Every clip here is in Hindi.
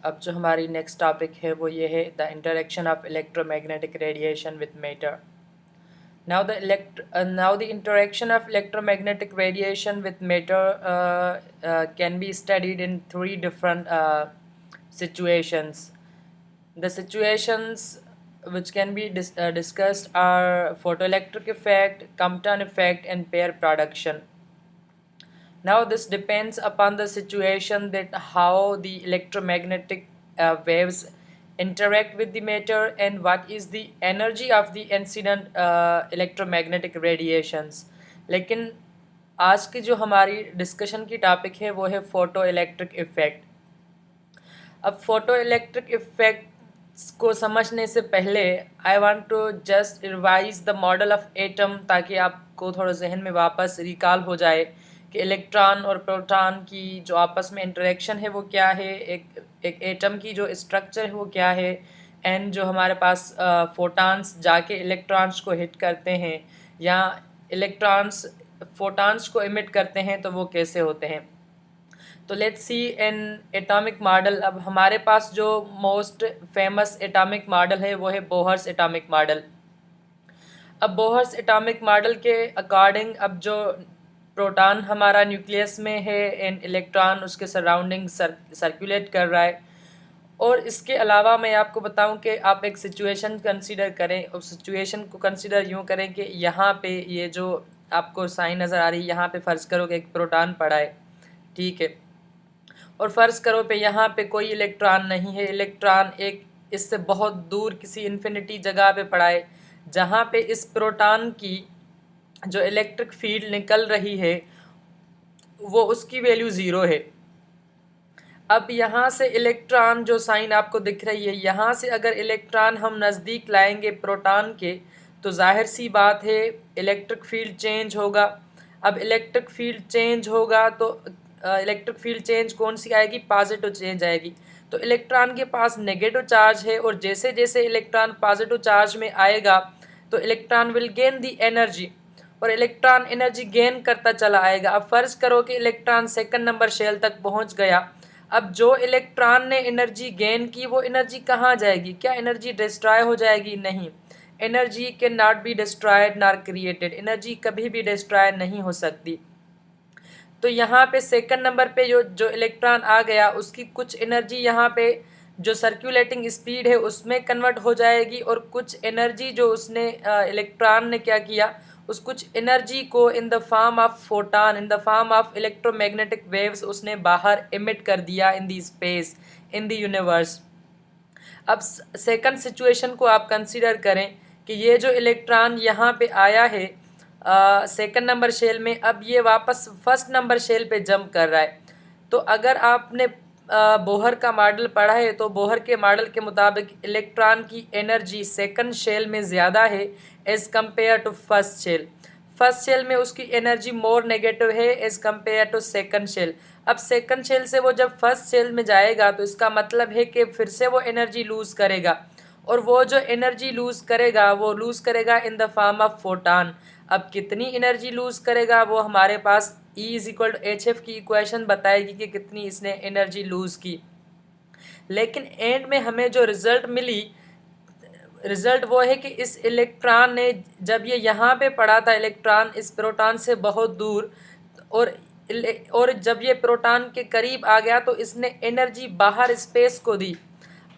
अब जो हमारी नेक्स्ट टॉपिक है वो ये है the interaction of electromagnetic radiation with matter. Now the interaction of electromagnetic radiation with matter can be studied in three different situations. The situations which can be discussed are photoelectric effect, Compton effect, and pair production. Now this depends upon the situation that how the electromagnetic waves interact with the matter and what is the energy of the incident electromagnetic radiations. लेकिन आज की जो हमारी डिस्कशन की टॉपिक है वो है फोटो इलेक्ट्रिक इफेक्ट. अब फोटो इलेक्ट्रिक इफेक्ट्स को समझने से पहले I want to just revise the model of atom ताकि आपको थोड़ा जहन में वापस रिकॉल हो जाए कि इलेक्ट्रॉन और प्रोटॉन की जो आपस में इंटरेक्शन है वो क्या है, एक एटम की जो स्ट्रक्चर है वो क्या है, एंड जो हमारे पास फोटॉन्स जाके इलेक्ट्रॉन्स को हिट करते हैं या इलेक्ट्रॉन्स फोटॉन्स को इमिट करते हैं तो वो कैसे होते हैं. तो let's see an atomic model. अब हमारे पास जो मोस्ट फेमस एटॉमिक मॉडल है वो है बोहर्स एटॉमिक मॉडल. अब बोहर्स एटॉमिक मॉडल के अकॉर्डिंग अब जो प्रोटॉन हमारा न्यूक्लियस में है एंड इलेक्ट्रॉन उसके सराउंडिंग सर्कुलेट कर रहा है. और इसके अलावा मैं आपको बताऊं कि आप एक सिचुएशन कंसीडर करें. उस सिचुएशन को कंसीडर यूँ करें कि यहाँ पे ये जो आपको साइन नज़र आ रही है यहाँ पे फ़र्ज़ करो कि एक प्रोटॉन पड़ा है, ठीक है, और फ़र्ज़ करो पे यहाँ पे कोई इलेक्ट्रॉन नहीं है. इलेक्ट्रॉन एक इससे बहुत दूर किसी इन्फिनिटी जगह पे पड़ा है जहाँ पे इस प्रोटॉन की जो इलेक्ट्रिक फील्ड निकल रही है वो उसकी वैल्यू ज़ीरो है. अब यहाँ से इलेक्ट्रॉन जो साइन आपको दिख रही है यहाँ से अगर इलेक्ट्रॉन हम नज़दीक लाएंगे प्रोटॉन के तो जाहिर सी बात है इलेक्ट्रिक फील्ड चेंज होगा. अब इलेक्ट्रिक फील्ड चेंज होगा तो इलेक्ट्रिक फील्ड चेंज कौन सी आएगी, पॉजिटिव चेंज आएगी. तो इलेक्ट्रॉन के पास नेगेटिव चार्ज है और जैसे जैसे इलेक्ट्रॉन पॉजिटिव चार्ज में आएगा तो electron will gain the energy और इलेक्ट्रॉन एनर्जी गेन करता चला आएगा. अब फ़र्ज़ करो कि इलेक्ट्रॉन सेकंड नंबर शेल तक पहुंच गया. अब जो इलेक्ट्रॉन ने एनर्जी गेन की वो एनर्जी कहाँ जाएगी, क्या एनर्जी डिस्ट्रॉय हो जाएगी? नहीं, energy can not be destroyed nor created. Energy कभी भी डिस्ट्रॉय नहीं हो सकती. तो यहाँ पे सेकंड नंबर पे जो जो इलेक्ट्रॉन आ गया उसकी कुछ एनर्जी यहाँ पे जो सर्कुलेटिंग स्पीड है उसमें कन्वर्ट हो जाएगी और कुछ एनर्जी जो उसने इलेक्ट्रॉन ने क्या किया उस कुछ एनर्जी को इन the form of photon, in the form of electromagnetic waves उसने बाहर एमिट कर दिया in the space, in the universe. अब सेकंड सिचुएशन को आप कंसीडर करें कि ये जो इलेक्ट्रॉन यहाँ पे आया है सेकंड नंबर शेल में, अब ये वापस फर्स्ट नंबर शेल पे जंप कर रहा है. तो अगर आपने बोहर का मॉडल पढ़ा है तो बोहर के मॉडल के मुताबिक इलेक्ट्रॉन की एनर्जी सेकंड शेल में ज़्यादा है as compare to first shell. First shell में उसकी एनर्जी मोर नेगेटिव है as compare to second shell. अब सेकंड शेल से वो जब फर्स्ट शेल में जाएगा तो इसका मतलब है कि फिर से वो एनर्जी लूज़ करेगा और वो जो एनर्जी लूज़ करेगा वो लूज़ करेगा इन द फॉर्म ऑफ फोटॉन. अब कितनी एनर्जी लूज़ करेगा वो हमारे पास E=hf की इक्वेशन बताएगी कि कितनी इसने एनर्जी लूज़ की. लेकिन एंड में हमें जो रिज़ल्ट मिली, रिज़ल्ट वो है कि इस इलेक्ट्रॉन ने जब ये यहाँ पे पड़ा था इलेक्ट्रॉन इस प्रोटॉन से बहुत दूर और जब ये प्रोटॉन के करीब आ गया तो इसने एनर्जी बाहर स्पेस को दी.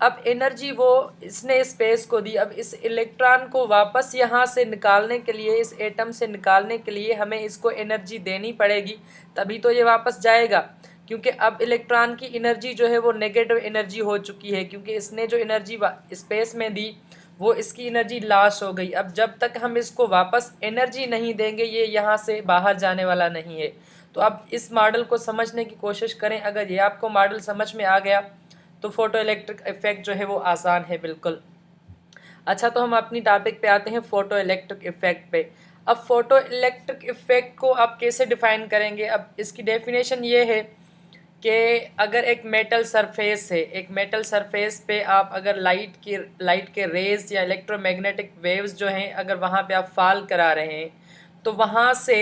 अब एनर्जी वो इसने स्पेस को दी. अब इस इलेक्ट्रॉन को वापस यहाँ से निकालने के लिए, इस एटम से निकालने के लिए हमें इसको एनर्जी देनी पड़ेगी तभी तो ये वापस जाएगा. क्योंकि अब इलेक्ट्रॉन की एनर्जी जो है वो नेगेटिव एनर्जी हो चुकी है क्योंकि इसने जो एनर्जी स्पेस में दी वो इसकी एनर्जी लॉस हो गई. अब जब तक हम इसको वापस एनर्जी नहीं देंगे ये यहाँ से बाहर जाने वाला नहीं है. तो अब इस मॉडल को समझने की कोशिश करें. अगर ये आपको मॉडल समझ में आ गया तो फोटो इलेक्ट्रिक इफेक्ट जो है वो आसान है बिल्कुल. अच्छा, तो हम अपनी टॉपिक पे आते हैं फोटो इलेक्ट्रिक इफेक्ट पे. अब फोटो इलेक्ट्रिक इफेक्ट को आप कैसे डिफ़ाइन करेंगे? अब इसकी डेफिनेशन ये है कि अगर एक मेटल सरफेस है, एक मेटल सरफेस पे आप अगर लाइट के रेज़ या इलेक्ट्रोमैग्नेटिक वेव्स जो हैं अगर वहाँ पे आप फॉल करा रहे हैं तो वहाँ से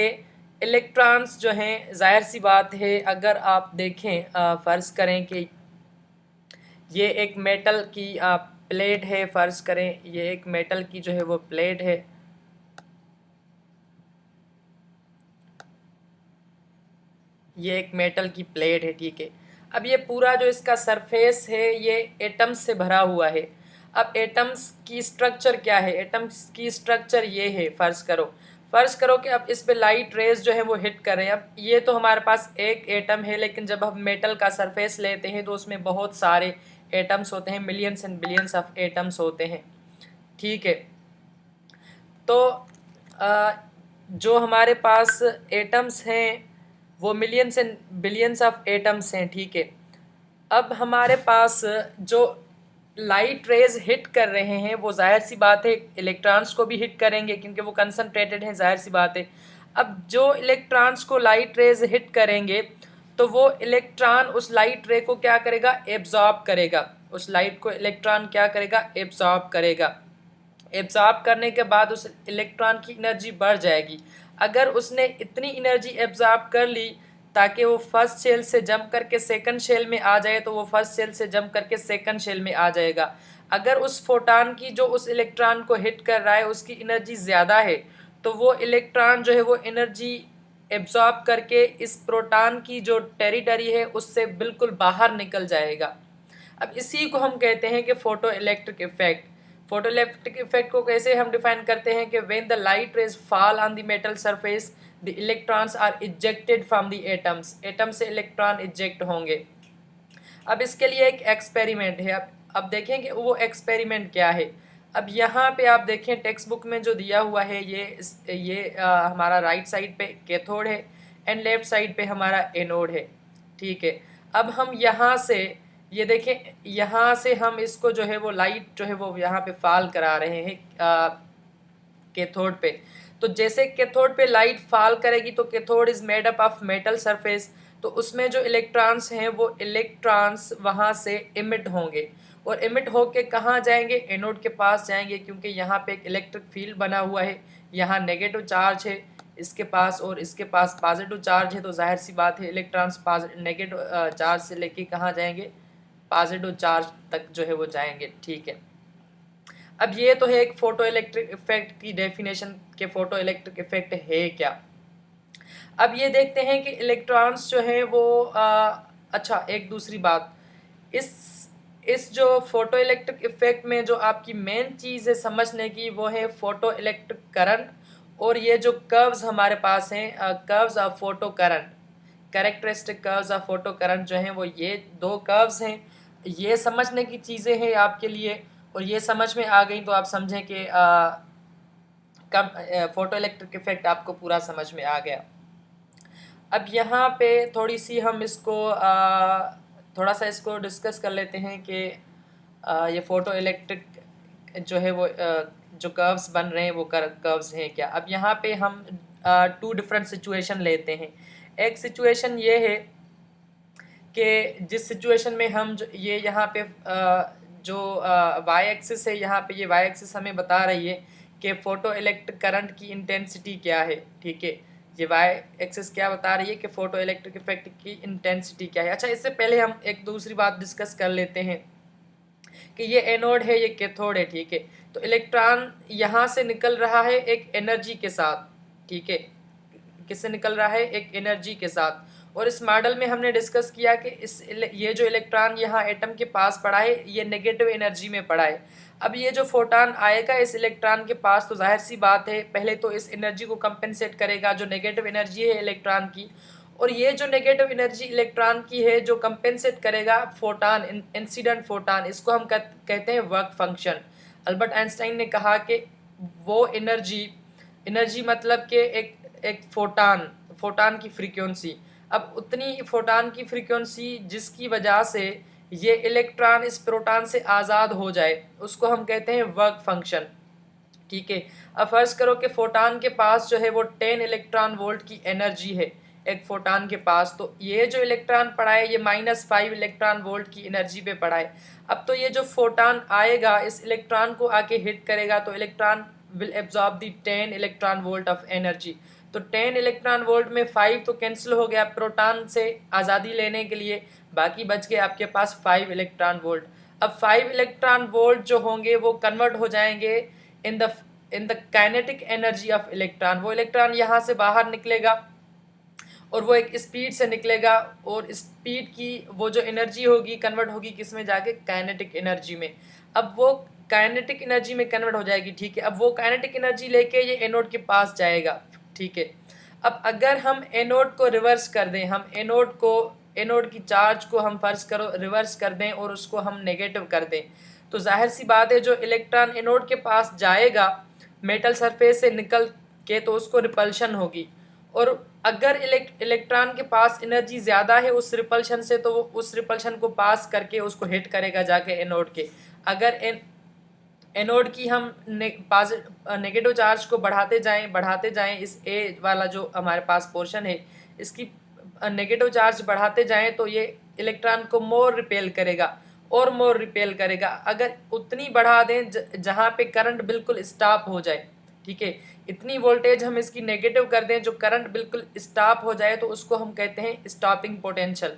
इलेक्ट्रॉन्स जो हैं, जाहिर सी बात है अगर आप देखें फ़र्ज़ करें कि ये एक मेटल की प्लेट है, फर्ज करें ये एक मेटल की जो है वो प्लेट है। ये एक मेटल की प्लेट है, ठीक है। अब ये पूरा जो इसका सरफेस है ये एटम्स से भरा हुआ है। अब एटम्स की स्ट्रक्चर क्या है? एटम्स की स्ट्रक्चर ये है, फर्ज करो कि अब इस पे लाइट रेज जो है वो हिट कर रहे हैं। अब ये तो हमारे पास एक एटम है, लेकिन जब हम मेटल का सरफेस लेते हैं तो उसमें बहुत सारे एटम्स होते हैं, millions and billions of atoms होते हैं, ठीक है। तो अ, जो हमारे पास एटम्स हैं वो millions and billions of atoms हैं, ठीक है। अब हमारे पास जो लाइट रेज हिट कर रहे हैं वो जाहिर सी बात है इलेक्ट्रॉन्स को भी हिट करेंगे, क्योंकि वो कंसनट्रेटेड हैं, जाहिर सी बात है। अब जो इलेक्ट्रॉन्स को लाइट रेज हिट करेंगे तो वो इलेक्ट्रॉन उस लाइट रे को क्या करेगा? एब्जॉर्ब करेगा। उस लाइट को इलेक्ट्रॉन क्या करेगा? एब्जॉर्ब करेगा। एब्जॉर्ब करने के बाद उस इलेक्ट्रॉन की एनर्जी बढ़ जाएगी। अगर उसने इतनी एनर्जी एब्जॉर्ब कर ली ताकि वो फर्स्ट शेल से जंप करके सेकंड शेल में आ जाए, तो वो फर्स्ट शेल से जंप करके सेकंड शेल में आ जाएगा। अगर उस फोटान की जो उस इलेक्ट्रॉन को हिट कर रहा है उसकी एनर्जी ज़्यादा है, तो वो इलेक्ट्रॉन जो है वो एनर्जी एब्जॉर्ब करके इस प्रोटॉन की जो टेरिटरी है उससे बिल्कुल बाहर निकल जाएगा। अब इसी को हम कहते हैं कि photo electric effect. Photo electric effect को कैसे हम डिफाइन करते हैं कि when the light rays fall on the metal surface the electrons are ejected from the atoms. Atom से इलेक्ट्रॉन इजेक्ट होंगे। अब इसके लिए एक एक्सपेरिमेंट है। अब देखें कि वो एक्सपेरिमेंट क्या है। अब यहाँ पे आप देखें टेक्स्ट बुक में जो दिया हुआ है ये हमारा राइट साइड पे कैथोड है एंड लेफ्ट साइड पे हमारा एनोड है, ठीक है। अब हम यहाँ से ये देखें, यहाँ से हम इसको जो है वो लाइट जो है वो यहाँ पे फॉल करा रहे हैं कैथोड पे। तो जैसे कैथोड पे लाइट फॉल करेगी तो cathode is made up of metal surface, तो उसमें जो इलेक्ट्रॉन्स हैं वो इलेक्ट्रॉन्स वहाँ से इमिट होंगे और इमिट होके कहाँ जाएंगे? एनोड के पास जाएंगे, क्योंकि यहाँ पे एक इलेक्ट्रिक फील्ड बना हुआ है। यहाँ नेगेटिव चार्ज है इसके पास और इसके पास पॉजिटिव चार्ज है, तो जाहिर सी बात है इलेक्ट्रॉन्स नेगेटिव चार्ज से लेके कहाँ जाएंगे? पॉजिटिव चार्ज तक जो है वो जाएंगे, ठीक है। अब ये तो है एक फोटो इलेक्ट्रिक इफेक्ट की डेफिनेशन के फोटो इलेक्ट्रिक इफेक्ट है क्या। अब ये देखते हैं कि इलेक्ट्रॉन्स जो हैं वो अच्छा एक दूसरी बात, इस इस जो फोटो इलेक्ट्रिक इफेक्ट में जो आपकी मेन चीज़ है समझने की वो है फोटो इलेक्ट्रिक करंट और ये जो कर्व्स हमारे पास हैं curves of photo current. Characteristic curves of photo current जो हैं वो ये दो कर्व्स हैं। ये समझने की चीज़ें हैं आपके लिए, और ये समझ में आ गई तो आप समझें कि कम फोटो इलेक्ट्रिक इफेक्ट आपको पूरा समझ में आ गया। अब यहाँ पे थोड़ी सी हम इसको थोड़ा सा इसको डिस्कस कर लेते हैं कि ये फ़ोटो इलेक्ट्रिक जो है वो जो कर्व्स बन रहे हैं वो कर्व्स हैं क्या। अब यहाँ पे हम टू डिफरेंट सिचुएशन लेते हैं। एक सिचुएशन ये है कि जिस सिचुएशन में हम ये यहाँ पे जो वाई एक्सिस है, यहाँ पे ये वाई एक्सिस हमें बता रही है कि फ़ोटो इलेक्ट्रिक करंट की इंटेंसिटी क्या है, ठीक है। ये वाई एक्सिस क्या बता रही है कि फ़ोटो इलेक्ट्रिक इफेक्ट की इंटेंसिटी क्या है। अच्छा, इससे पहले हम एक दूसरी बात डिस्कस कर लेते हैं कि ये एनोड है ये कैथोड है, ठीक है। तो इलेक्ट्रॉन यहाँ से निकल रहा है एक एनर्जी के साथ, ठीक है। किससे निकल रहा है? एक एनर्जी के साथ। और इस मॉडल में हमने डिस्कस किया कि ये जो इलेक्ट्रॉन यहाँ एटम के पास पड़ा है ये नेगेटिव एनर्जी में पड़ा है। अब ये जो फोटॉन आएगा इस इलेक्ट्रॉन के पास, तो जाहिर सी बात है पहले तो इस एनर्जी को कंपेंसेट करेगा जो नेगेटिव एनर्जी है इलेक्ट्रॉन की, और ये जो नेगेटिव एनर्जी इलेक्ट्रॉन की है जो कंपेंसेट करेगा फोटॉन, इंसिडेंट फोटॉन, इसको हम कहते हैं वर्क फंक्शन। अल्बर्ट आइंस्टाइन ने कहा कि वो एनर्जी मतलब कि एक फोटान की फ्रीक्वेंसी। अब उतनी फोटान की फ्रीक्वेंसी जिसकी वजह से ये इलेक्ट्रॉन इस प्रोटॉन से आज़ाद हो जाए उसको हम कहते हैं वर्क फंक्शन, ठीक है। अब फर्ज करो कि फोटान के पास जो है वो 10 इलेक्ट्रॉन वोल्ट की एनर्जी है एक फोटान के पास, तो ये जो इलेक्ट्रॉन पड़ा है ये -5 इलेक्ट्रॉन वोल्ट की एनर्जी पे पड़ा है। अब तो ये जो फोटान आएगा इस इलेक्ट्रॉन को आके हिट करेगा तो electron will absorb the 10 electron volt of energy. तो 10 इलेक्ट्रॉन वोल्ट में 5 तो कैंसिल हो गया, प्रोटॉन से आज़ादी लेने के लिए बाकी बच गए आपके पास 5 इलेक्ट्रॉन वोल्ट। अब 5 इलेक्ट्रॉन वोल्ट जो होंगे वो कन्वर्ट हो जाएंगे in the kinetic energy of electron. वो इलेक्ट्रॉन यहाँ से बाहर निकलेगा और वो एक स्पीड से निकलेगा, और स्पीड की वो जो एनर्जी होगी कन्वर्ट होगी किस में जाके, काइनेटिक एनर्जी में। अब वो काइनेटिक एनर्जी में कन्वर्ट हो जाएगी, ठीक है। अब वो काइनेटिक एनर्जी लेके ये एनोड के पास जाएगा, ठीक है। अब अगर हम एनोड को रिवर्स कर दें, हम एनोड की चार्ज को हम फर्ज करो रिवर्स कर दें और उसको हम नेगेटिव कर दें, तो जाहिर सी बात है जो इलेक्ट्रॉन एनोड के पास जाएगा मेटल सरफेस से निकल के, तो उसको रिपल्शन होगी। और अगर इलेक्ट्रॉन के पास एनर्जी ज़्यादा है उस रिपल्शन से, तो वो उस रिपल्शन को पास करके उसको हिट करेगा जाके एनोड के। अगर एनोड की हम नेगेटिव चार्ज को बढ़ाते जाएं, इस ए वाला जो हमारे पास पोर्शन है इसकी नेगेटिव चार्ज बढ़ाते जाएं, तो ये इलेक्ट्रॉन को मोर रिपेल करेगा और मोर रिपेल करेगा। अगर उतनी बढ़ा दें जहाँ पे करंट बिल्कुल स्टॉप हो जाए, ठीक है, इतनी वोल्टेज हम इसकी नेगेटिव कर दें जो करंट बिल्कुल स्टॉप हो जाए, तो उसको हम कहते हैं स्टॉपिंग पोटेंशियल।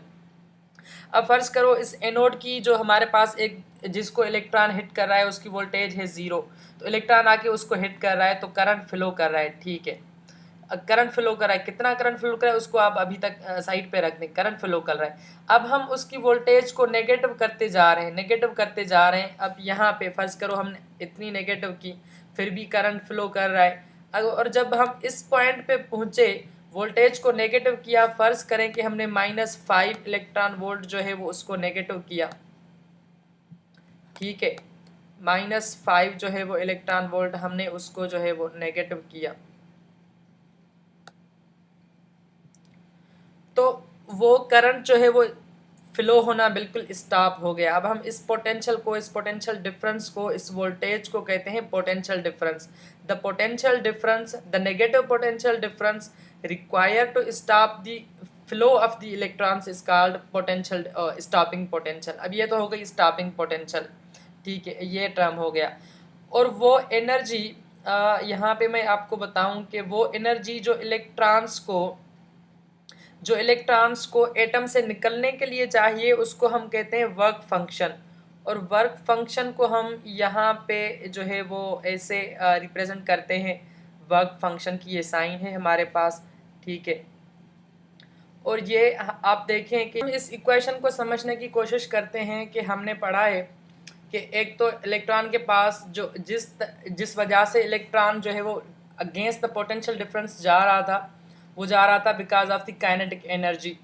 अब फर्ज करो इस एनोड की जो हमारे पास एक जिसको इलेक्ट्रॉन हिट कर रहा है उसकी वोल्टेज है 0, तो इलेक्ट्रॉन आके उसको हिट कर रहा है तो करंट फ्लो कर रहा है, ठीक है। करंट फ्लो कर रहा है, कितना करंट फ्लो कर रहा है उसको आप अभी तक साइड पे रख दें, करंट फ्लो कर रहा है। अब हम उसकी वोल्टेज को नेगेटिव करते जा रहे हैं, नेगेटिव करते जा रहे हैं। अब यहाँ पे फर्ज करो हमने इतनी नेगेटिव की, फिर भी करंट फ्लो कर रहा है। और जब हम इस पॉइंट पे पहुँचे, वोल्टेज को नेगेटिव किया, फ़र्ज़ करें कि हमने -5 इलेक्ट्रॉन वोल्ट जो है वो उसको नेगेटिव किया, ठीक है। -5 जो है वो इलेक्ट्रॉन वोल्ट हमने उसको जो है वो नेगेटिव किया, तो वो करंट जो है वो फ्लो होना बिल्कुल स्टॉप हो गया। अब हम इस पोटेंशियल डिफरेंस को, इस वोल्टेज को कहते हैं potential difference. The negative potential difference required to stop the flow of the electrons is called potential stopping potential. अब ये तो हो गई स्टॉपिंग पोटेंशियल, ठीक है, ये टर्म हो गया। और वो एनर्जी यहाँ पे मैं आपको बताऊं कि वो एनर्जी जो इलेक्ट्रॉन्स को एटम से निकलने के लिए चाहिए उसको हम कहते हैं वर्क फंक्शन। और वर्क फंक्शन को हम यहाँ पे जो है वो ऐसे रिप्रेजेंट करते हैं, वर्क फंक्शन की ये साइन है हमारे पास, ठीक है। और ये आप देखें कि हम इस इक्वेशन को समझने की कोशिश करते हैं कि हमने पढ़ा है कि एक तो इलेक्ट्रॉन के पास जो जिस वजह से इलेक्ट्रॉन जो है वो अगेंस्ट द पोटेंशियल डिफरेंस जा रहा था, वो जा रहा था because of the kinetic energy.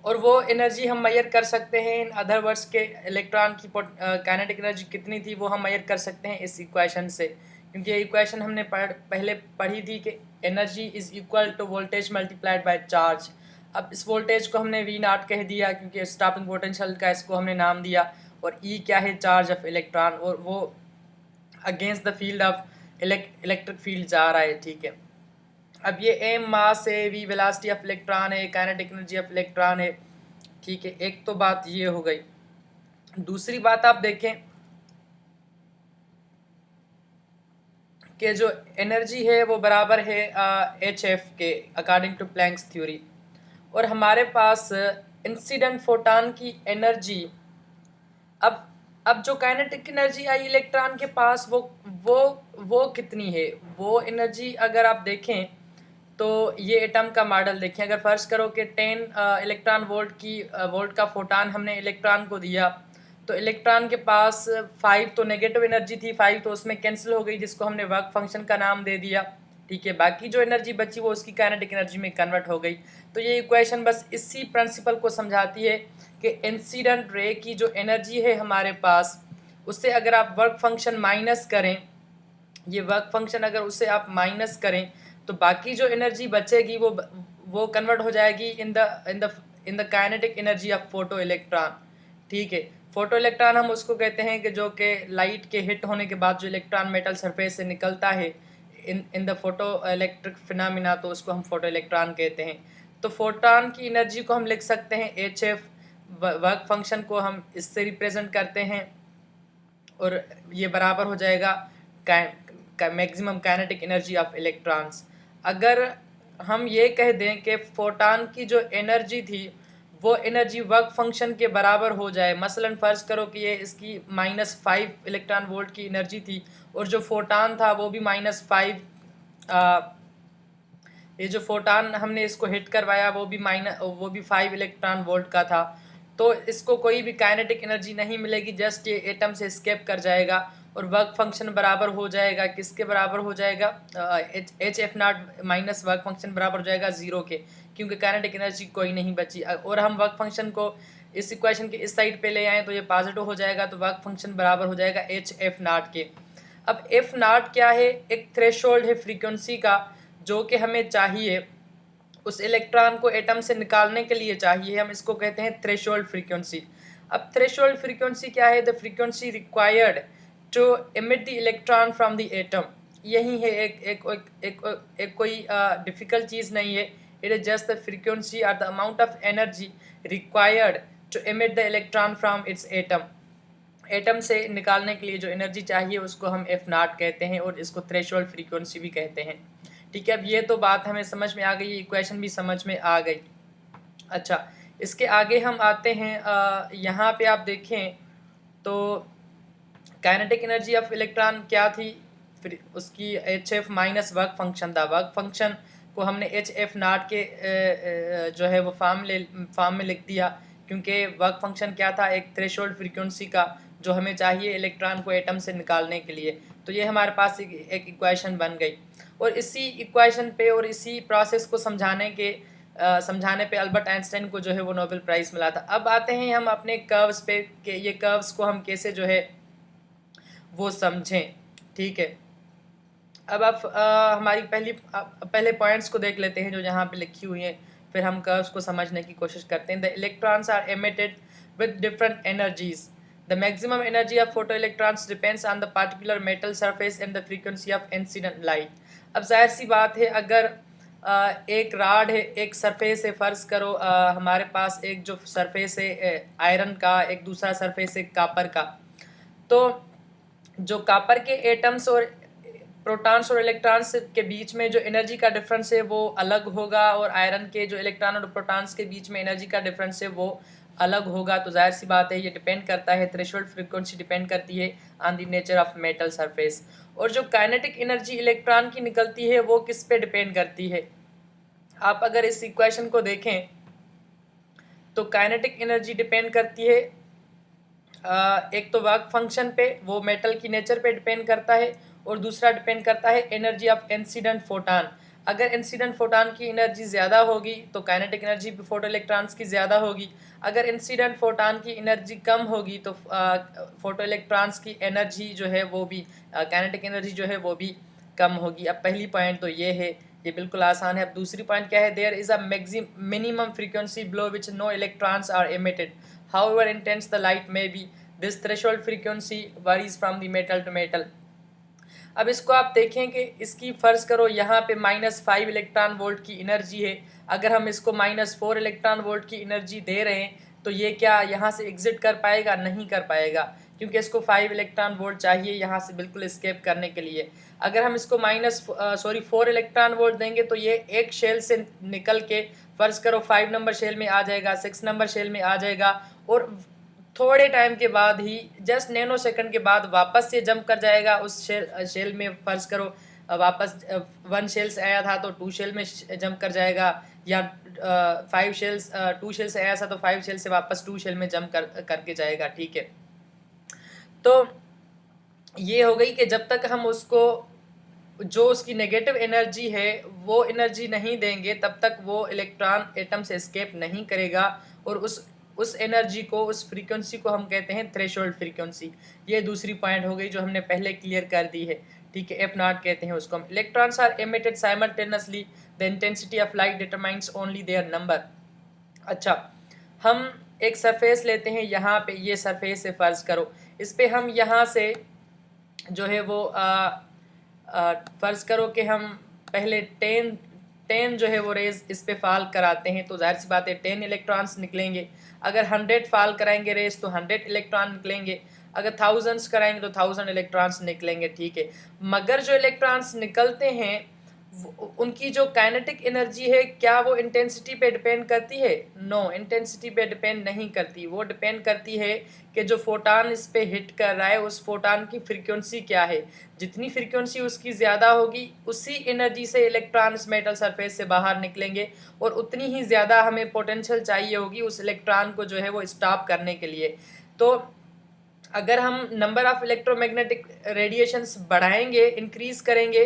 और वो एनर्जी हम मेजर कर सकते हैं, इन अदर वर्ड्स के इलेक्ट्रॉन की काइनेटिक एनर्जी कितनी थी वो हम मेजर कर सकते हैं इस इक्वेशन से, क्योंकि ये इक्वेशन हमने पहले पढ़ी थी कि energy is equal to voltage multiplied by charge. अब इस वोल्टेज को हमने V0 कह दिया क्योंकि स्टॉपिंग पोटेंशियल का इसको हमने नाम दिया, और E क्या है, चार्ज ऑफ इलेक्ट्रॉन, और वो against the field of electric field जा रहा है, ठीक है। अब ये एम मास है, वी वेलोसिटी ऑफ इलेक्ट्रॉन है, काइनेटिक एनर्जी ऑफ इलेक्ट्रॉन है, ठीक है। एक तो बात ये हो गई। दूसरी बात आप देखें कि जो एनर्जी है वो बराबर है HF के अकॉर्डिंग टू प्लैंक्स थ्योरी। और हमारे पास इंसिडेंट फोटॉन की एनर्जी, अब जो काइनेटिक एनर्जी आई इलेक्ट्रॉन के पास वो कितनी है, वो एनर्जी अगर आप देखें तो ये एटम का मॉडल देखें। अगर फर्ज करो कि 10 इलेक्ट्रॉन वोल्ट का फोटॉन हमने इलेक्ट्रॉन को दिया, तो इलेक्ट्रॉन के पास 5 तो नेगेटिव एनर्जी थी, 5 तो उसमें कैंसिल हो गई जिसको हमने वर्क फंक्शन का नाम दे दिया, ठीक है। बाकी जो एनर्जी बची वो उसकी काइनेटिक एनर्जी में कन्वर्ट हो गई। तो ये इक्वेशन बस इसी प्रिंसिपल को समझाती है कि इंसिडेंट रे की जो एनर्जी है हमारे पास, उससे अगर आप वर्क फंक्शन माइनस करें, ये वर्क फंक्शन अगर उससे आप माइनस करें, तो बाकी जो एनर्जी बचेगी वो कन्वर्ट हो जाएगी in the kinetic energy of photo electron, ठीक है। फोटो इलेक्ट्रॉन हम उसको कहते हैं कि जो कि लाइट के हिट होने के बाद जो इलेक्ट्रॉन मेटल सरफेस से निकलता है in the photo electric phenomena, तो उसको हम फोटो इलेक्ट्रॉन कहते हैं। तो फोटॉन की एनर्जी को हम लिख सकते हैं HF, वर्क फंक्शन को हम इससे रिप्रेजेंट करते हैं, और ये बराबर हो जाएगा maximum kinetic energy of electrons. अगर हम ये कह दें कि फोटॉन की जो एनर्जी थी वो एनर्जी वर्क फंक्शन के बराबर हो जाए। मसलन फ़र्ज़ करो कि ये इसकी -5 इलेक्ट्रॉन वोल्ट की एनर्जी थी और जो फोटान था वो भी -5, ये जो फोटान हमने इसको हिट करवाया वो भी 5 इलेक्ट्रॉन वोल्ट का था। तो इसको कोई भी काइनेटिक एनर्जी नहीं मिलेगी, जस्ट ये एटम से एस्केप कर जाएगा और वर्क फंक्शन बराबर हो जाएगा। किसके बराबर हो जाएगा? H F not minus work function बराबर हो जाएगा 0 के, क्योंकि काइनेटिक एनर्जी कोई नहीं बची। और हम वर्क फंक्शन को इस इक्वेशन के इस साइड पे ले आएँ तो ये पॉजिटिव हो जाएगा, तो वर्क फंक्शन बराबर हो जाएगा एच एफ नॉट के। अब एफ नॉट क्या है? एक थ्रेशोल्ड है फ्रीक्वेंसी का, जो कि हमें चाहिए उस इलेक्ट्रॉन को एटम से निकालने के लिए चाहिए। हम इसको कहते हैं थ्रेशोल्ड फ्रीक्वेंसी। अब थ्रेशोल्ड फ्रीक्वेंसी क्या है? The frequency required to emit the electron from the atom. यही है, एक कोई डिफ़िकल्ट चीज़ नहीं है। It is just the frequency और the amount of energy required to emit the electron from its atom. Atom से निकालने के लिए जो एनर्जी चाहिए उसको हम एफ नॉट कहते हैं और इसको थ्रेशोल्ड फ्रीक्वेंसी भी कहते हैं। ठीक है, अब ये तो बात हमें समझ में आ गई, इक्वेशन भी समझ में आ गई। अच्छा, इसके आगे हम आते हैं। यहाँ पे आप देखें तो काइनेटिक एनर्जी ऑफ इलेक्ट्रॉन क्या थी? फिर उसकी H F minus work function था। वर्क फंक्शन को हमने एच एफ नॉट के जो है वो फॉर्म में लिख दिया, क्योंकि वर्क फंक्शन क्या था? एक थ्रेशोल्ड फ्रीक्वेंसी का, जो हमें चाहिए इलेक्ट्रॉन को एटम से निकालने के लिए। तो ये हमारे पास एक इक्वेशन बन गई। और इसी इक्वेशन पे और इसी प्रोसेस को समझाने पे अल्बर्ट आइंस्टाइन को जो है वो नोबेल प्राइज़ मिला था। अब आते हैं हम अपने कर्व्स पे कि ये कर्व्स को हम कैसे जो है वो समझें। ठीक है, अब आप हमारी पहले पॉइंट्स को देख लेते हैं जो यहाँ पे लिखी हुई हैं, फिर हम कर्व्स को समझने की कोशिश करते हैं। The electrons are emitted with different energies. The maximum energy of photo electrons depends on the particular metal surface and the frequency of incident light. अब जाहिर सी बात है, अगर एक राड है, एक सरफेस है, फ़र्ज़ करो हमारे पास एक जो सरफेस है आयरन का, एक दूसरा सरफेस है कापर का। तो जो कापर के एटम्स और प्रोटॉन्स और इलेक्ट्रॉन्स के बीच में जो एनर्जी का डिफरेंस है वो अलग होगा, और आयरन के जो इलेक्ट्रॉन और प्रोटॉन्स के बीच में एनर्जी का डिफरेंस है वो अलग होगा। तो जाहिर सी बात है, ये डिपेंड करता है, थ्रेशोल्ड फ्रीक्वेंसी डिपेंड करती है on the nature of metal surface. और जो काइनेटिक एनर्जी इलेक्ट्रॉन की निकलती है वो किस पे डिपेंड करती है? आप अगर इस इक्वेशन को देखें तो काइनेटिक एनर्जी डिपेंड करती है एक तो वर्क फंक्शन पे, वो मेटल की नेचर पे डिपेंड करता है, और दूसरा डिपेंड करता है एनर्जी ऑफ इंसिडेंट फोटान। अगर इंसिडेंट फोटान की एनर्जी ज़्यादा होगी तो काइनेटिक एनर्जी भी फोटो इलेक्ट्रॉन्स की ज़्यादा होगी। अगर इंसिडेंट फोटान की एनर्जी कम होगी तो फोटो इलेक्ट्रॉन्स की एनर्जी जो है वो भी, काइनेटिक एनर्जी जो है वो भी कम होगी। अब पहली पॉइंट तो ये है, ये बिल्कुल आसान है। अब दूसरी पॉइंट क्या है? There is a minimum frequency below which no electrons are emitted however intense the light may be. This threshold frequency varies from the metal to metal. अब इसको आप देखें कि इसकी फ़र्ज़ करो यहाँ पे -5 इलेक्ट्रॉन वोल्ट की एनर्जी है। अगर हम इसको -4 इलेक्ट्रॉन वोल्ट की एनर्जी दे रहे हैं तो ये क्या यहाँ से एग्ज़िट कर पाएगा? नहीं कर पाएगा, क्योंकि इसको 5 इलेक्ट्रॉन वोल्ट चाहिए यहाँ से बिल्कुल एस्केप करने के लिए। अगर हम इसको 4 इलेक्ट्रॉन वोल्ट देंगे तो ये एक शेल से निकल के फ़र्ज़ करो 5 नंबर शेल में आ जाएगा, 6 नंबर शेल में आ जाएगा, और थोड़े टाइम के बाद ही, जस्ट नैनो सेकंड के बाद वापस से जंप कर जाएगा उस शेल में। फ़र्ज़ करो वापस 1 शेल से आया था तो 2 शेल में जंप कर जाएगा, या 5 शेल्स 2 शेल से आया था तो 5 शेल से वापस 2 शेल में जंप करके जाएगा। ठीक है, तो ये हो गई कि जब तक हम उसको जो उसकी नेगेटिव एनर्जी है वो एनर्जी नहीं देंगे तब तक वो इलेक्ट्रॉन एटम से एस्केप नहीं करेगा, और उस एनर्जी को, उस फ्रीक्वेंसी को हम कहते हैं थ्रेशोल्ड फ्रीक्वेंसी। ये दूसरी पॉइंट हो गई जो हमने पहले क्लियर कर दी है। ठीक है, एफ नॉट कहते हैं उसको हम। Electrons are emitted simultaneously, the intensity of light determines only their number. अच्छा, हम एक सरफेस लेते हैं, यहाँ पे ये सरफेस से फ़र्ज़ करो, इस पे हम यहाँ से जो है वो फ़र्ज़ करो कि हम पहले 10 जो है वो रेज़ इस पे फ़ाल कराते हैं, तो ज़ाहिर सी बात है 10 इलेक्ट्रॉन्स निकलेंगे। अगर 100 फ़ाल कराएंगे रेज़ तो 100 इलेक्ट्रॉन निकलेंगे। अगर थाउजेंड्स कराएंगे तो 1000 इलेक्ट्रॉन्स निकलेंगे। ठीक है, मगर जो इलेक्ट्रॉन्स निकलते हैं उनकी जो काइनेटिक एनर्जी है क्या वो इंटेंसिटी पे डिपेंड करती है? नो, इंटेंसिटी पे डिपेंड नहीं करती। वो डिपेंड करती है कि जो फोटान इस पे हिट कर रहा है उस फोटान की फ्रीक्वेंसी क्या है। जितनी फ्रीक्वेंसी उसकी ज़्यादा होगी उसी एनर्जी से इलेक्ट्रॉन इस मेटल सरफेस से बाहर निकलेंगे और उतनी ही ज़्यादा हमें पोटेंशियल चाहिए होगी उस इलेक्ट्रॉन को जो है वो स्टॉप करने के लिए। तो अगर हम नंबर ऑफ इलेक्ट्रोमैग्नेटिक रेडिएशंस बढ़ाएंगे, इंक्रीज करेंगे,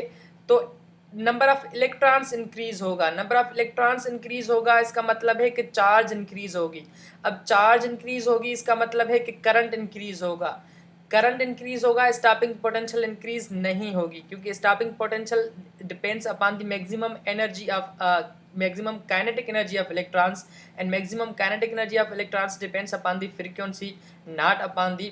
तो नंबर ऑफ इलेक्ट्रॉन्स इंक्रीज होगा। नंबर ऑफ इलेक्ट्रॉन्स इंक्रीज होगा इसका मतलब है कि चार्ज इंक्रीज होगी। अब चार्ज इंक्रीज होगी इसका मतलब है कि करंट इंक्रीज होगा। करंट इंक्रीज होगा, स्टॉपिंग पोटेंशियल इंक्रीज नहीं होगी, क्योंकि stopping potential depends upon the maximum energy of maximum kinetic energy of electrons, and maximum kinetic energy of electrons depends upon the frequency, not upon the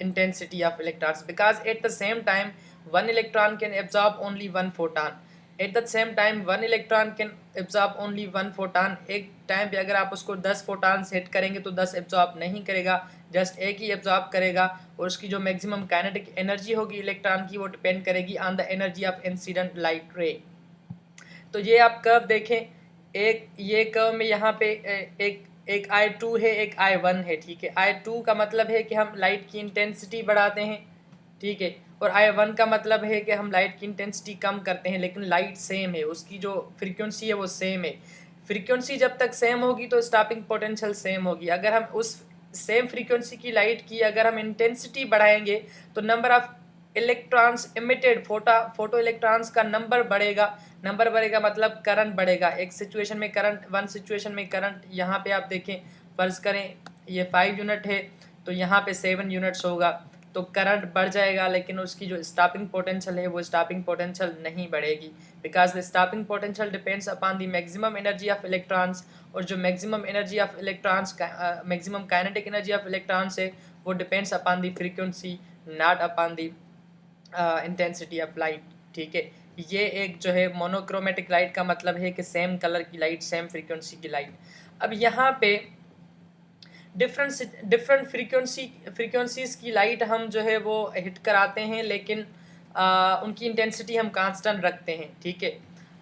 intensity of electrons, because at the same time one electron can absorb only one photon. At the same time one electron can absorb only one photon. एक टाइम पे अगर आप उसको 10 फोटॉन्स हिट करेंगे तो 10 एब्जॉर्ब नहीं करेगा, जस्ट एक ही एब्जॉर्ब करेगा। और उसकी जो मैक्सिमम काइनेटिक एनर्जी होगी इलेक्ट्रॉन की वो डिपेंड करेगी on the energy of incident light रे। तो ये आप कर्व देखें, एक ये कर्व में यहाँ पे एक एक I2 है, एक I1 है, ठीक है। I2 का मतलब है कि हम लाइट की इंटेंसिटी बढ़ाते हैं, ठीक है, और I1 का मतलब है कि हम लाइट की इंटेंसिटी कम करते हैं, लेकिन लाइट सेम है, उसकी जो फ्रीक्वेंसी है वो सेम है। फ्रीक्वेंसी जब तक सेम होगी तो स्टॉपिंग पोटेंशियल सेम होगी। अगर हम उस सेम फ्रीक्वेंसी की लाइट की अगर हम इंटेंसिटी बढ़ाएंगे तो number of electrons emitted photo electrons का नंबर बढ़ेगा। नंबर बढ़ेगा मतलब करंट बढ़ेगा। एक सिचुएशन में करंट, वन सिचुएशन में करंट, यहाँ पे आप देखें, फर्ज करें ये 5 यूनिट है तो यहाँ पे 7 यूनिट्स होगा, तो करंट बढ़ जाएगा, लेकिन उसकी जो स्टॉपिंग पोटेंशियल है वो स्टॉपिंग पोटेंशियल नहीं बढ़ेगी, because the stopping potential depends upon the maximum energy of electrons. और जो maximum energy of electrons, maximum kinetic energy of electrons है वो depends upon the frequency, not upon the intensity of light, ठीक है। ये एक जो है मोनोक्रोमेटिक लाइट का मतलब है कि सेम कलर की लाइट, सेम फ्रीक्वेंसी की लाइट। अब यहाँ पे डिफरेंट फ्रीक्वेंसीज की लाइट हम जो है वो हिट कराते हैं, लेकिन उनकी इंटेंसिटी हम कांस्टेंट रखते हैं, ठीक है।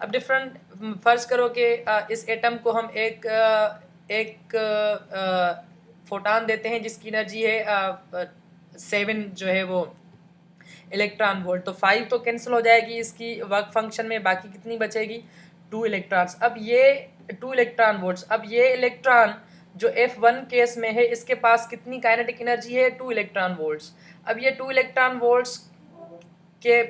अब डिफरेंट फर्ज करो कि इस एटम को हम एक फोटान देते हैं जिसकी एनर्जी है 7 जो है वो इलेक्ट्रॉन वोल्ट, तो 5 तो कैंसिल हो जाएगी इसकी वर्क फंक्शन में, बाकी कितनी बचेगी 2 इलेक्ट्रॉन्स। अब ये 2 इलेक्ट्रॉन वोल्ट्स, अब ये इलेक्ट्रॉन जो F1 केस में है इसके पास कितनी काइनेटिक एनर्जी है 2 इलेक्ट्रॉन वोल्ट्स। अब ये 2 इलेक्ट्रॉन वोल्ट्स के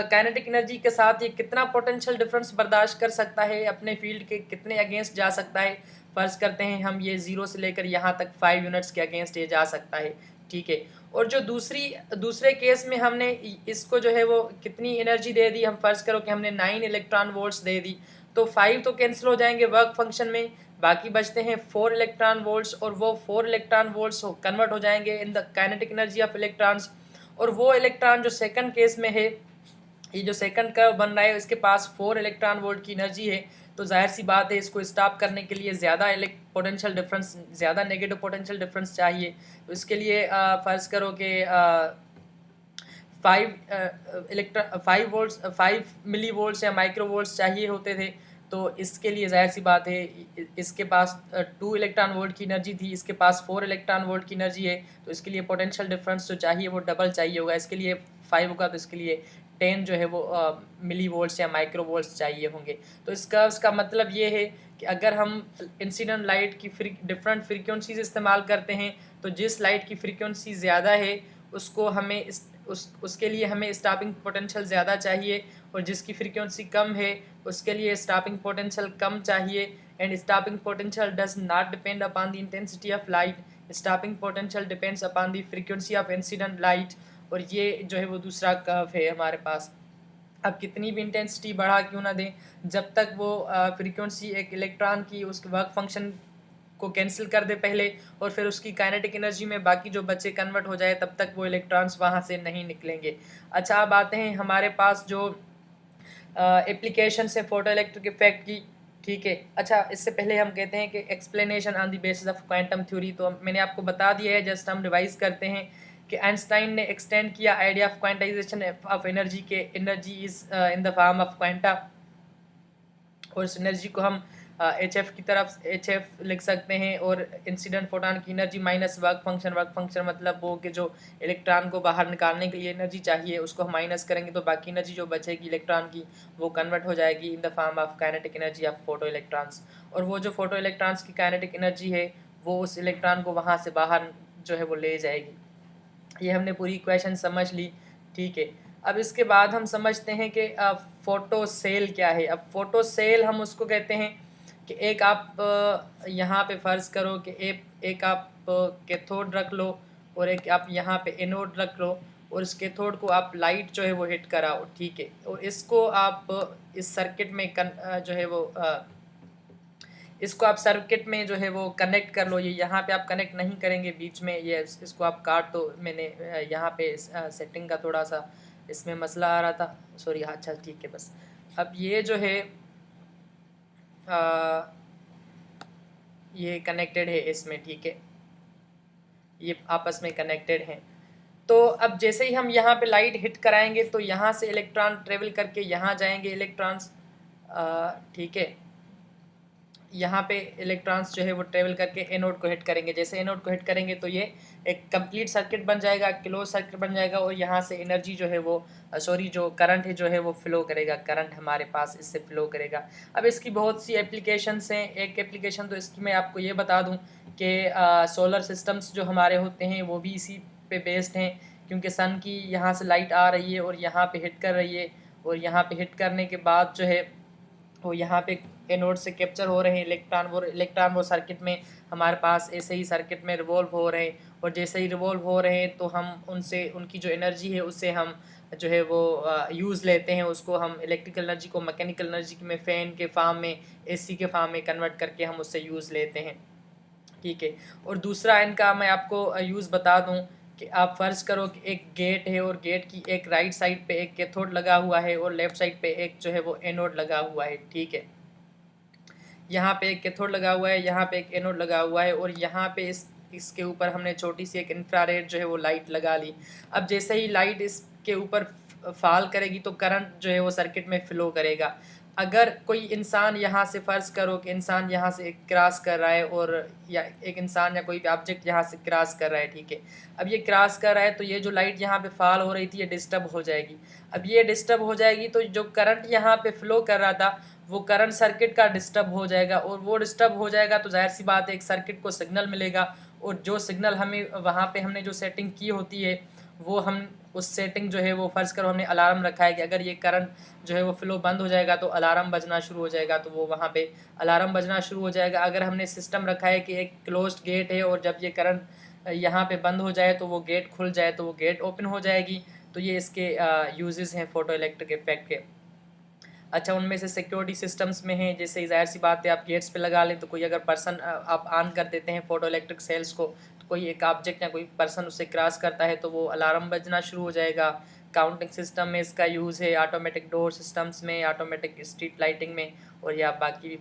काइनेटिक एनर्जी के साथ ये कितना पोटेंशियल डिफरेंस बर्दाश्त कर सकता है, अपने फील्ड के कितने अगेंस्ट जा सकता है। फर्ज करते हैं हम ये 0 से लेकर यहाँ तक 5 यूनिट्स के अगेंस्ट ये जा सकता है, ठीक है। और जो दूसरे केस में हमने इसको जो है वो कितनी एनर्जी दे दी, हम फर्ज करो कि हमने 9 इलेक्ट्रॉन वोल्ट्स दे दी, तो 5 तो कैंसिल हो जाएंगे वर्क फंक्शन में, बाकी बचते हैं 4 इलेक्ट्रॉन वोल्ट्स, और वो 4 इलेक्ट्रॉन वोल्ट्स कन्वर्ट हो जाएंगे in the kinetic energy of electrons. और वो इलेक्ट्रॉन जो सेकंड केस में है, ये जो सेकंड कर्व बन रहा है इसके पास 4 इलेक्ट्रॉन वोल्ट की एनर्जी है, तो जाहिर सी बात है इसको स्टॉप करने के लिए ज़्यादा पोटेंशियल डिफरेंस, ज़्यादा नेगेटिव पोटेंशियल डिफरेंस चाहिए। तो इसके लिए फ़र्ज़ करो कि 5 वोल्ट्स, 5 मिली वोल्ट्स या माइक्रो वोल्ट्स चाहिए होते थे, तो इसके लिए जाहिर सी बात है इसके पास 2 इलेक्ट्रॉन वोल्ट की एनर्जी थी, इसके पास 4 इलेक्ट्रॉन वोल्ट की एनर्जी है, तो इसके लिए पोटेंशियल डिफरेंस जो चाहिए वो डबल चाहिए होगा। इसके लिए 5 होगा तो इसके लिए 10 जो है वो मिली वोल्ट्स या माइक्रो वोल्ट्स चाहिए होंगे। तो इसका मतलब ये है कि अगर हम इंसिडेंट लाइट की डिफरेंट फ्रीक्वेंसीज इस्तेमाल करते हैं तो जिस लाइट की फ्रीक्वेंसी ज़्यादा है उसको हमें उसके लिए हमें स्टॉपिंग पोटेंशियल ज़्यादा चाहिए, और जिसकी फ्रीक्वेंसी कम है उसके लिए स्टॉपिंग पोटेंशियल कम चाहिए। And stopping potential does not depend upon the intensity of light, stopping potential depends upon the frequency of incident light. और ये जो है वो दूसरा कर्व है हमारे पास। अब कितनी भी इंटेंसिटी बढ़ा क्यों ना दें, जब तक वो फ्रीक्वेंसी एक इलेक्ट्रॉन की उस वर्क फंक्शन को कैंसिल कर दे पहले, और फिर उसकी काइनेटिक एनर्जी में बाकी जो बचे कन्वर्ट हो जाए, तब तक वो इलेक्ट्रॉन्स वहाँ से नहीं निकलेंगे। अच्छा, अब आते हैं हमारे पास जो एप्लीकेशन है फोटो इलेक्ट्रिक इफेक्ट की, ठीक है। अच्छा, इससे पहले हम कहते हैं कि explanation on the basis of quantum theory, तो मैंने आपको बता दिया है, जस्ट हम रिवाइज करते हैं कि आइंस्टाइन ने एक्सटेंड किया idea of quantization of energy के energy is in the form of quanta, और इस एनर्जी को हम एच एफ की तरफ एच एफ लिख सकते हैं। और इंसिडेंट फोटॉन की एनर्जी माइनस वर्क फंक्शन मतलब वो कि जो इलेक्ट्रॉन को बाहर निकालने के लिए एनर्जी चाहिए उसको हम माइनस करेंगे तो बाकी एनर्जी जो बचेगी इलेक्ट्रॉन की वो कन्वर्ट हो जाएगी इन the form of kinetic energy of photo electrons. और वो जो फोटो इलेक्ट्रॉन्स की काइनेटिक एनर्जी है वो उस इलेक्ट्रॉन को वहाँ से बाहर जो है वो ले जाएगी। ये हमने पूरी इक्वेशन समझ ली, ठीक है। अब इसके बाद हम समझते हैं कि फोटो सेल क्या है। अब फोटो सेल हम उसको कहते हैं कि एक आप यहाँ पे फ़र्ज़ करो कि एक आप कैथोड रख लो और एक आप यहाँ पे एनोड रख लो और इस कैथोड को आप लाइट जो है वो हिट कराओ, ठीक है। और इसको आप इस सर्किट में जो है वो इसको आप सर्किट में जो है वो कनेक्ट कर लो। ये यहाँ पे आप कनेक्ट नहीं करेंगे बीच में, ये इसको आप काट दो। मैंने यहाँ पे सेटिंग का थोड़ा सा इसमें मसला आ रहा था, सॉरी। अच्छा ठीक है, बस अब ये जो है ये कनेक्टेड है इसमें, ठीक है, ये आपस में कनेक्टेड हैं। तो अब जैसे ही हम यहाँ पे लाइट हिट कराएंगे तो यहाँ से इलेक्ट्रॉन ट्रेवल करके यहाँ जाएंगे इलेक्ट्रॉन्स, ठीक है। यहाँ पे इलेक्ट्रॉन्स जो है वो ट्रेवल करके एनोड को हिट करेंगे। जैसे एनोड को हिट करेंगे तो ये एक कंप्लीट सर्किट बन जाएगा, क्लोज सर्किट बन जाएगा और यहाँ से एनर्जी जो है वो जो करंट है जो है वो फ्लो करेगा, करंट हमारे पास इससे फ्लो करेगा। अब इसकी बहुत सी एप्लीकेशंस हैं। एक एप्लीकेशन तो इसकी मैं आपको ये बता दूँ कि सोलर सिस्टम्स जो हमारे होते हैं वो भी इसी पे बेस्ड हैं, क्योंकि सन की यहाँ से लाइट आ रही है और यहाँ पे हिट कर रही है और यहाँ पे हिट करने के बाद जो है वो यहाँ पे एनोड से कैप्चर हो रहे हैं इलेक्ट्रॉन वो सर्किट में हमारे पास ऐसे ही सर्किट में रिवॉल्व हो रहे हैं। और जैसे ही रिवॉल्व हो रहे हैं तो हम उनसे उनकी जो एनर्जी है उससे हम जो है वो यूज़ लेते हैं, उसको हम इलेक्ट्रिकल एनर्जी को मैकेनिकल एनर्जी में फ़ैन के फार्म में, एसी के फार्म में कन्वर्ट करके हम उससे यूज़ लेते हैं, ठीक है। और दूसरा इनका मैं आपको यूज़ बता दूं कि आप फ़र्ज़ करो कि एक गेट है और गेट की एक राइट साइड पे एक कैथोड लगा हुआ है और लेफ़्ट साइड पे एक जो है वो एनोड लगा हुआ है, ठीक है। यहाँ पे एक कैथोड लगा हुआ है, यहाँ पे एक एनोड लगा हुआ है और यहाँ पे इसके ऊपर हमने छोटी सी एक इंफ्रारेड जो है वो लाइट लगा ली। अब जैसे ही लाइट इसके ऊपर फॉल करेगी तो करंट जो है वो सर्किट में फ़्लो करेगा। अगर कोई इंसान यहाँ से फ़र्ज़ करो कि इंसान यहाँ से क्रॉस कर रहा है और या एक इंसान या कोई भी ऑब्जेक्ट यहाँ से क्रॉस कर रहा है, ठीक है। अब ये क्रॉस कर रहा है तो ये जो लाइट यहाँ पे फॉल हो रही थी ये डिस्टर्ब हो जाएगी। अब ये डिस्टर्ब हो जाएगी तो जो करंट यहाँ पे फ़्लो कर रहा था वो करंट सर्किट का डिस्टर्ब हो जाएगा और वो डिस्टर्ब हो जाएगा तो ज़ाहिर सी बात है एक सर्किट को सिग्नल मिलेगा और जो सिग्नल हमें वहाँ पे हमने जो सेटिंग की होती है वो हम उस सेटिंग जो है वो फ़र्ज़ करो हमने अलार्म रखा है कि अगर ये करंट जो है वो फ़्लो बंद हो जाएगा तो अलार्म बजना शुरू हो जाएगा, तो वो वहाँ पे अलार्म बजना शुरू हो जाएगा। अगर हमने सिस्टम रखा है कि एक क्लोज्ड गेट है और जब ये करंट यहाँ पे बंद हो जाए तो वो गेट खुल जाए तो वो गेट ओपन हो जाएगी। तो ये इसके यूजेस हैं फ़ोटो इलेक्ट्रिक इफेक्ट के। अच्छा, उनमें से सिक्योरिटी सिस्टम्स में है, जैसे ज़ाहिर सी बात है आप गेट्स पे लगा लें तो कोई अगर पर्सन आप ऑन कर देते हैं फोटो इलेक्ट्रिक सेल्स को तो कोई एक ऑब्जेक्ट या कोई पर्सन उससे क्रॉस करता है तो वो अलार्म बजना शुरू हो जाएगा। काउंटिंग सिस्टम में इसका यूज़ है, ऑटोमेटिक डोर सिस्टम्स में, ऑटोमेटिक स्ट्रीट लाइटिंग में और या बाकी भी